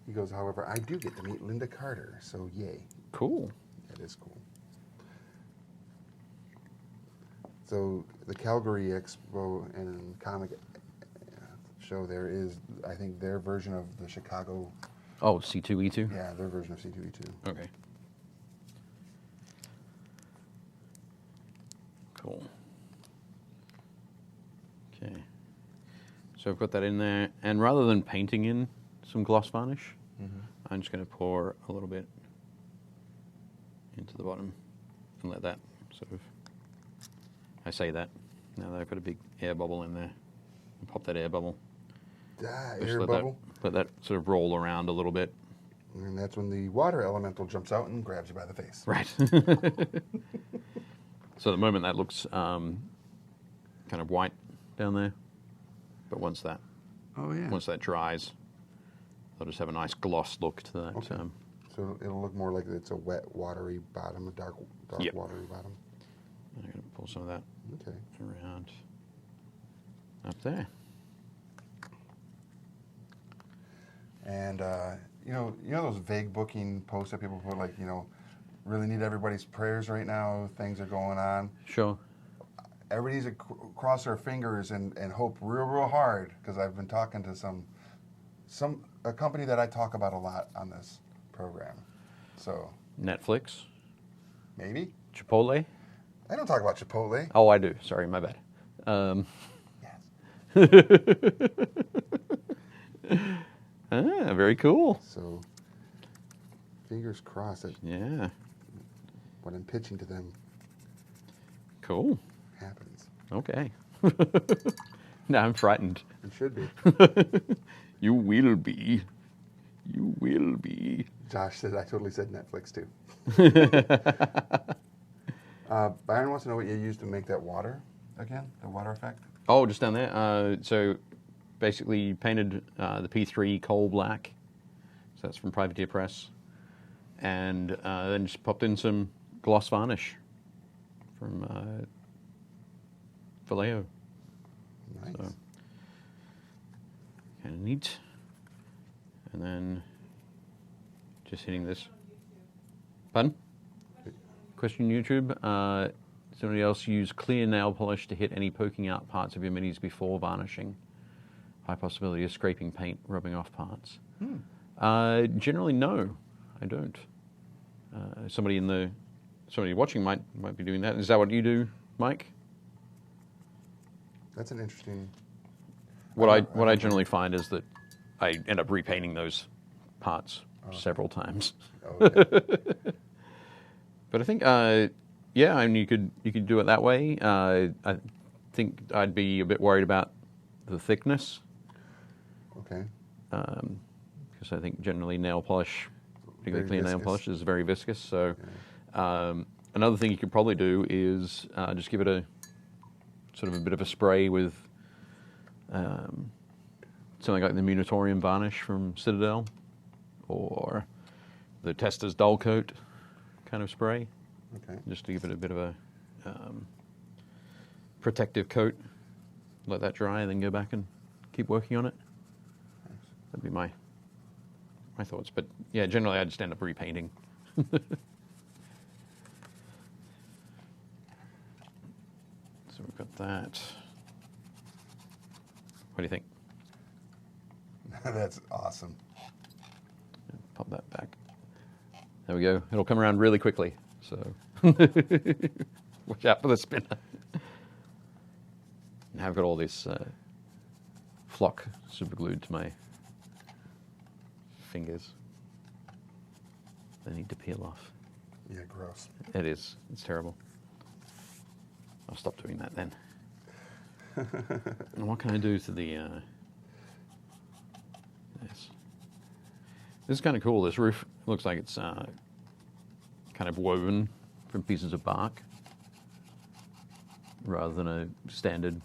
He goes, however, I do get to meet Linda Carter, so yay. Cool. That is cool. So the Calgary Expo and Comic show there is, I think, their version of the Chicago. Oh, C2E2? Yeah, their version of C2E2. Okay. Cool. Okay. So I've got that in there, and rather than painting in some gloss varnish, I'm just going to pour a little bit into the bottom and let that sort of, I say that, now that I've got a big air bubble in there, and pop that air bubble. Just Air let bubble. Let that sort of roll around a little bit. And that's when the water elemental jumps out and grabs you by the face. Right. So at the moment that looks kind of white down there, but once that Oh yeah. dries, They'll just have a nice gloss look to that. Okay. So it'll look more like it's a wet, watery bottom, a dark Yep. watery bottom. I'm going to pull some of that Okay. around up there. And you know those vague booking posts that people put, like, really need everybody's prayers right now. Things are going on. Sure. Everybody needs to cross their fingers and hope real hard, because I've been talking to a company that I talk about a lot on this program. So Netflix, maybe Chipotle. I don't talk about Chipotle. Oh, I do. Sorry, my bad. Yes. Very cool. So fingers crossed that Yeah. what I'm pitching to them Cool. happens. Okay. Now I'm frightened. It should be. You will be. You will be. Josh said I totally said Netflix too. Byron wants to know what you used to make that water again, the water effect. Oh, just down there. So basically painted the P3 coal black. So that's from Privateer Press. And then just popped in some gloss varnish from Vallejo. Nice. So, kind of neat. And then just hitting this. Pardon? Question YouTube. Somebody else use clear nail polish to hit any poking out parts of your minis before varnishing. High possibility of scraping paint, rubbing off parts. Generally, no, I don't. Somebody watching might be doing that. Is that what you do, Mike? That's an interesting. What I generally find is that I end up repainting those parts several times. Okay. But I think, yeah, I mean, you could do it that way. I think I'd be a bit worried about the thickness. Okay. Because I think generally nail polish, particularly Very clear nail viscous. polish, is very viscous. So another thing you could probably do is just give it a sort of a bit of a spray with something like the Munitorium varnish from Citadel, or the Tester's Dull Coat kind of spray, Okay. just to give it a bit of a protective coat. Let that dry, and then go back and keep working on it. That'd be my thoughts. But yeah, generally I just end up repainting. So we've got that. What do you think? That's awesome. Pop that back. There we go. It'll come around really quickly. So watch out for the spinner. Now I've got all this flock super glued to my fingers. They need to peel off. Yeah, gross. It is. It's terrible. I'll stop doing that then. And what can I do to the... this? This is kind of cool. This roof looks like it's kind of woven from pieces of bark rather than a standard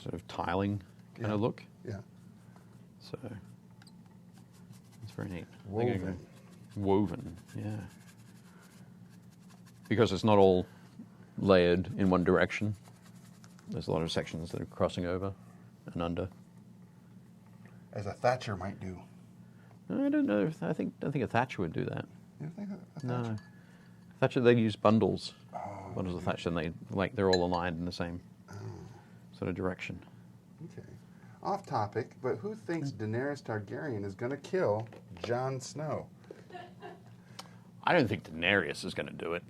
sort of tiling kind of look. Yeah. So it's very neat. Woven. Woven, yeah. Because it's not all layered in one direction. There's a lot of sections that are crossing over and under. As a Thatcher might do. I don't know. I think a Thatcher would do that. You think a Thatcher? No, Thatcher, they'd use bundles. Oh, Bundles of Thatcher, and they're all aligned in the same sort of direction. okay. Off topic, but who thinks Daenerys Targaryen is going to kill Jon Snow? I don't think Daenerys is going to do it.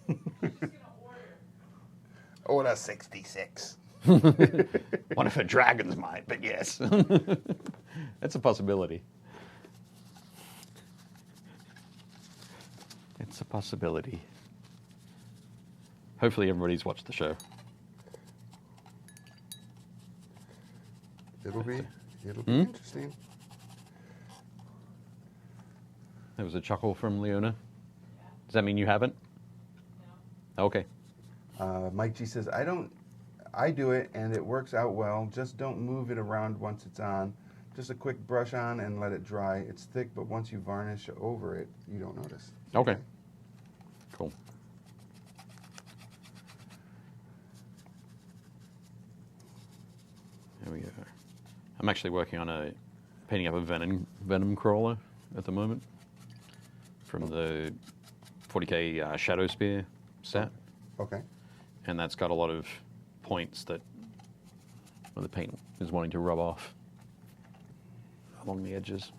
She's gonna order. Order 66. One of her dragons might, but yes. That's a possibility. It's a possibility. Hopefully everybody's watched the show. It'll be interesting. There was a chuckle from Leona. Does that mean you haven't? No. Okay. Mike G says, I do it and it works out well. Just don't move it around once it's on. just a quick brush on and let it dry. It's thick, but once you varnish over it, you don't notice. Okay. Cool. There we go. I'm actually working on painting up a venom crawler at the moment from the 40K Shadow Spear set. Okay. And that's got a lot of points that the paint is wanting to rub off along the edges.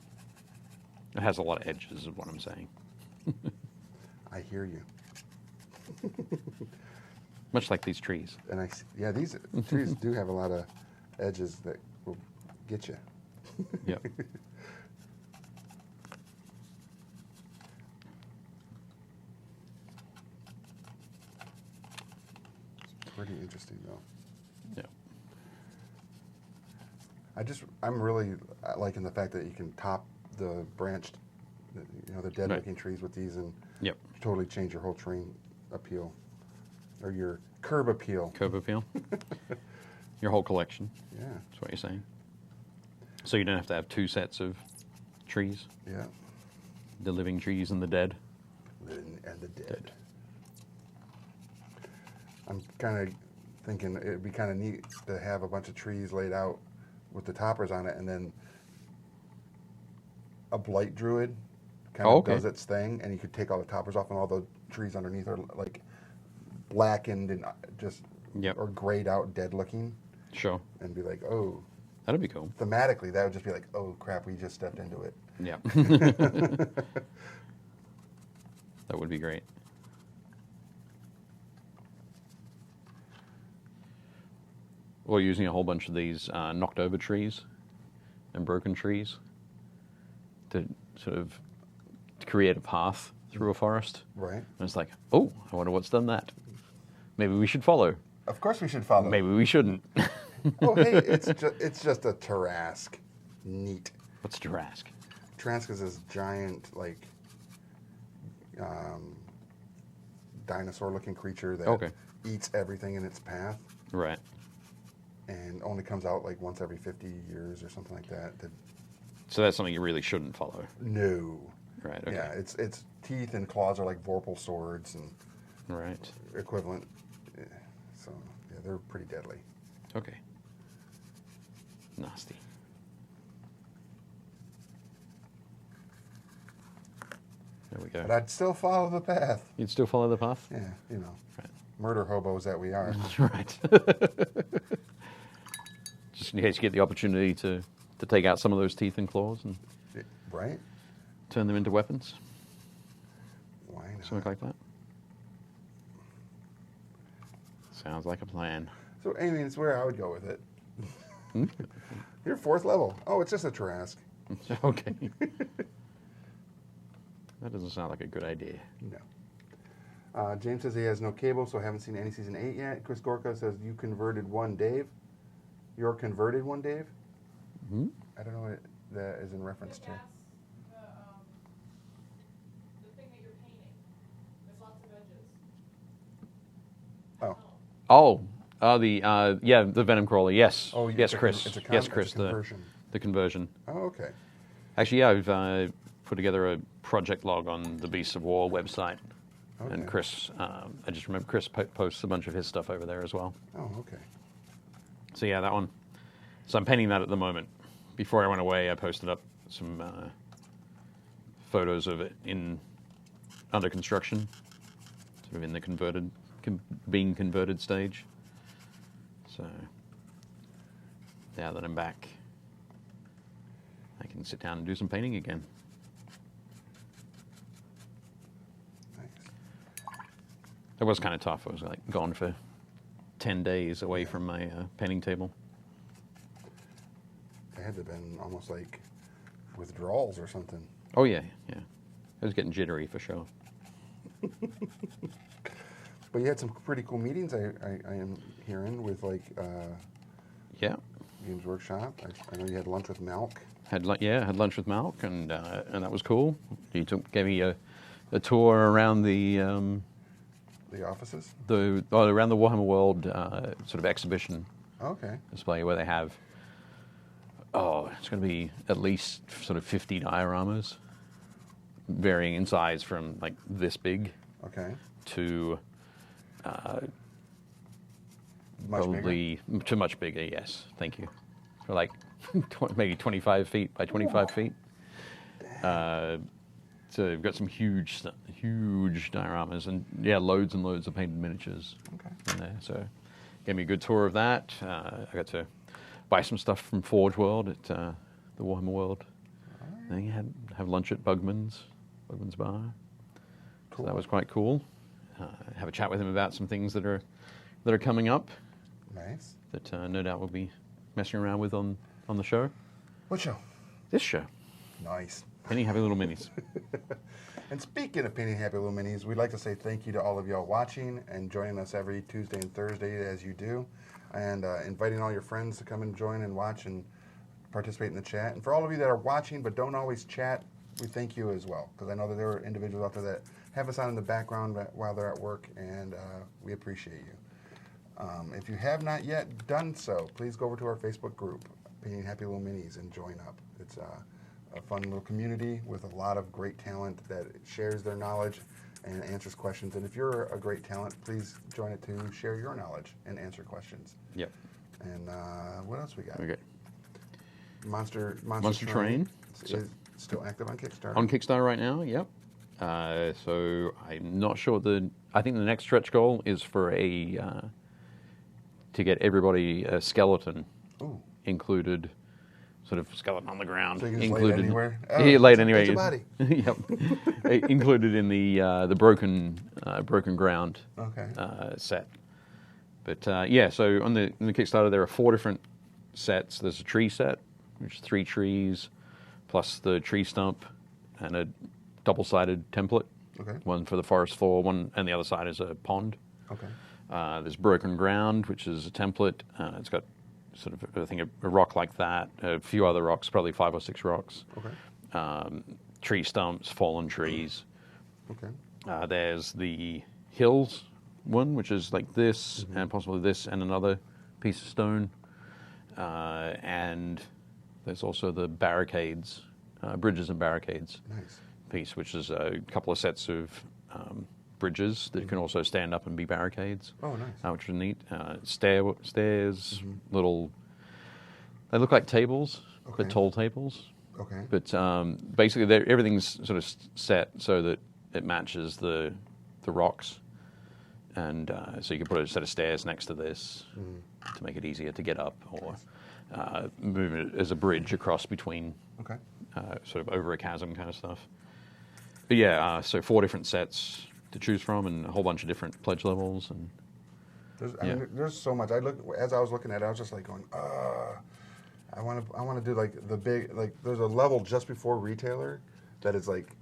It has a lot of edges, is what I'm saying. I hear you. Much like these trees. And yeah, these trees do have a lot of edges that will get you. Yep. Pretty interesting, though. Yeah. I'm really liking the fact that you can top the branched, the dead-looking trees with these and Yep. totally change your whole terrain appeal, or your curb appeal. Curb appeal. Your whole collection. Yeah. That's what you're saying. So you don't have to have two sets of trees. Yeah. The living trees and the dead. Living and the dead. I'm kind of thinking it'd be kind of neat to have a bunch of trees laid out with the toppers on it, and then a blight druid kind of does its thing, and you could take all the toppers off, and all the trees underneath are like blackened and just or grayed out, dead looking. Sure. And be like, oh. That'd be cool. Thematically, that would just be like, oh crap, we just stepped into it. Yeah. That would be great. Or using a whole bunch of these knocked over trees and broken trees to sort of create a path through a forest. Right. And it's like, oh, I wonder what's done that. Maybe we should follow. Of course we should follow. Maybe we shouldn't. Oh, hey, it's just a Tarrasque. Neat. What's Tarrasque? Tarrasque is this giant, like, dinosaur-looking creature that eats everything in its path. Right. And only comes out like once every 50 years or something like that. So that's something you really shouldn't follow. No. Right. Okay. Yeah, its teeth and claws are like vorpal swords and equivalent. So yeah, they're pretty deadly. Okay. Nasty. There we go. But I'd still follow the path. You'd still follow the path? Yeah, murder hobos that we are. Right. Just in case you get the opportunity to take out some of those teeth and claws and turn them into weapons. Why not? Something like that. Sounds like a plan. So, I mean, it's where I would go with it. You're 4th level. Oh, it's just a Tarrasque. Okay. That doesn't sound like a good idea. No. James says he has no cable, so I haven't seen any season 8 yet. Chris Gorka says you converted one Dave. You're converted one Dave? Mm-hmm. I don't know what that is in reference to. The thing that you're painting. There's lots of edges. The venom crawler. Yes. Oh, yes, Chris. Yes, Chris. It's a conversion. The conversion. Oh, okay. Actually, yeah, I've put together a project log on the Beasts of War website, and Chris. I just remember Chris posts a bunch of his stuff over there as well. Oh, okay. So yeah, that one. So I'm painting that at the moment. Before I went away, I posted up some photos of it under construction, sort of in the being converted stage. So now that I'm back, I can sit down and do some painting again. Nice. It was kind of tough. I was like gone for 10 days away from my painting table. It had to have been almost like withdrawals or something. Oh, yeah. I was getting jittery for sure. But you had some pretty cool meetings, I am hearing, with like Games Workshop. I know you had lunch with Malk. Had lunch with Malk, and that was cool. He gave me a tour around the offices? Around the Warhammer World sort of exhibition Okay. display, where they have Oh, it's going to be at least sort of 50 dioramas, varying in size from like this big to probably too much bigger. Yes, thank you. For like maybe 25 feet by 25 feet. So we've got some huge dioramas, and yeah, loads and loads of painted miniatures in there. So gave me a good tour of that. I got to buy some stuff from Forge World at the Warhammer World. And then have lunch at Bugman's Bar. Cool. So that was quite cool. Have a chat with him about some things that are coming up. Nice. That no doubt we'll be messing around with on the show. What show? This show. Nice. Penny Happy Little Minis. And speaking of Penny Happy Little Minis, we'd like to say thank you to all of y'all watching and joining us every Tuesday and Thursday as you do, and inviting all your friends to come and join and watch and participate in the chat. And for all of you that are watching but don't always chat, we thank you as well, because I know that there are individuals out there that have us on in the background while they're at work, and we appreciate you. If you have not yet done so, please go over to our Facebook group, Penny Happy Little Minis, and join up. It's a fun little community with a lot of great talent that shares their knowledge and answers questions. And if you're a great talent, please join it to share your knowledge and answer questions. Yep. And what else we got? Okay. Monster Train. Is still active on Kickstarter. On Kickstarter right now, yep. So I'm not sure I think the next stretch goal is for to get everybody a skeleton included. Sort of skeleton on the ground. So you can just lay it anywhere? Yeah, lay it anywhere. It's a body. Yep. Included in the broken ground set. But yeah, so on the Kickstarter there are 4 different sets. There's a tree set, which is 3 trees, plus the tree stump, and a double-sided template. Okay. One for the forest floor, one, and the other side is a pond. Okay. There's broken ground, which is a template. It's got sort of, I think, a rock like that, a few other rocks, probably 5 or 6 rocks. Okay. Tree stumps, fallen trees. Okay. There's the hills one, which is like this, and possibly this, and another piece of stone. And there's also the barricades, bridges and barricades piece, which is a couple of sets of bridges that can also stand up and be barricades. Oh, nice. Which is neat. Stairs, little... They look like tables, but tall tables. Okay. But basically, everything's sort of set so that it matches the rocks. And so you can put a set of stairs next to this to make it easier to get up, or move it as a bridge across between, sort of over a chasm kind of stuff. But yeah, so 4 different sets to choose from, and a whole bunch of different pledge levels, and there's so much. As I was looking at it, I was just like going, I want to do like the big, like there's a level just before retailer that is like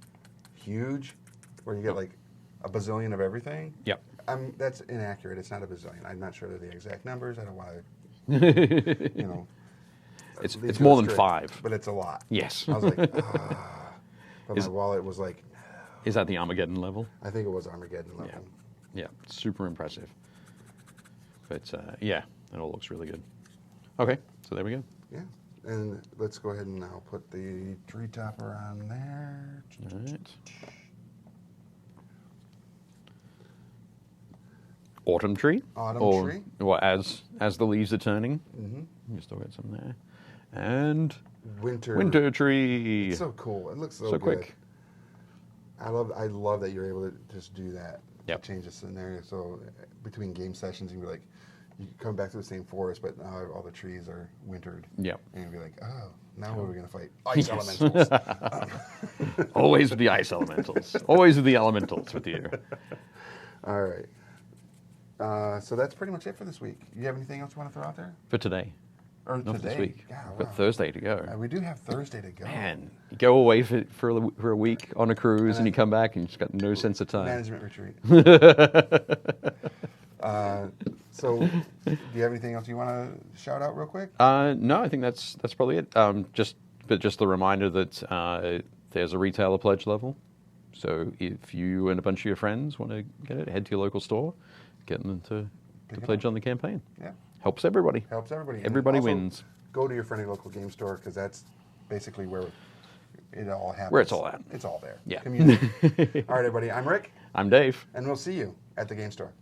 huge, where you get like a bazillion of everything. Yep. That's inaccurate. It's not a bazillion. I'm not sure they're the exact numbers. I don't want to, you know. It's more than 5, but it's a lot. Yes. I was like, but my wallet was like. Is that the Armageddon level? I think it was Armageddon level. Yeah, super impressive. But yeah, it all looks really good. Okay, so there we go. Yeah, and let's go ahead and now put the tree topper on there. All right. Autumn tree? Autumn tree. Or as the leaves are turning. You still got some there. And winter tree. It's so cool. It looks so good. Quick. I love that you're able to just do that. Yep. Change the scenario. So between game sessions, you can be like, you come back to the same forest, but now all the trees are wintered. Yep. And you'll be like, now what are we going to fight? Ice elementals. Always with the ice elementals. Always with the elementals with you. All right. So that's pretty much it for this week. You have anything else you want to throw out there? For today. Or not today. This week. Yeah, We've got Thursday to go. We do have Thursday to go. Man, you go away for a week on a cruise, and you come back and you've got no sense of time. Management retreat. So, do you have anything else you want to shout out real quick? No, I think that's probably it. Just the reminder that there's a retailer pledge level. So if you and a bunch of your friends want to get it, head to your local store, get them to pledge on the campaign. Yeah. Helps everybody. Helps everybody. Everybody wins. go to your friendly local game store because that's basically where it all happens. Where it's all at. It's all there. Yeah. Community. All right, everybody. I'm Rick. I'm Dave. And we'll see you at the game store.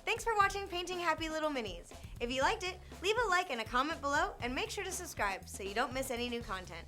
Thanks for watching Painting Happy Little Minis. If you liked it, leave a like and a comment below, and make sure to subscribe so you don't miss any new content.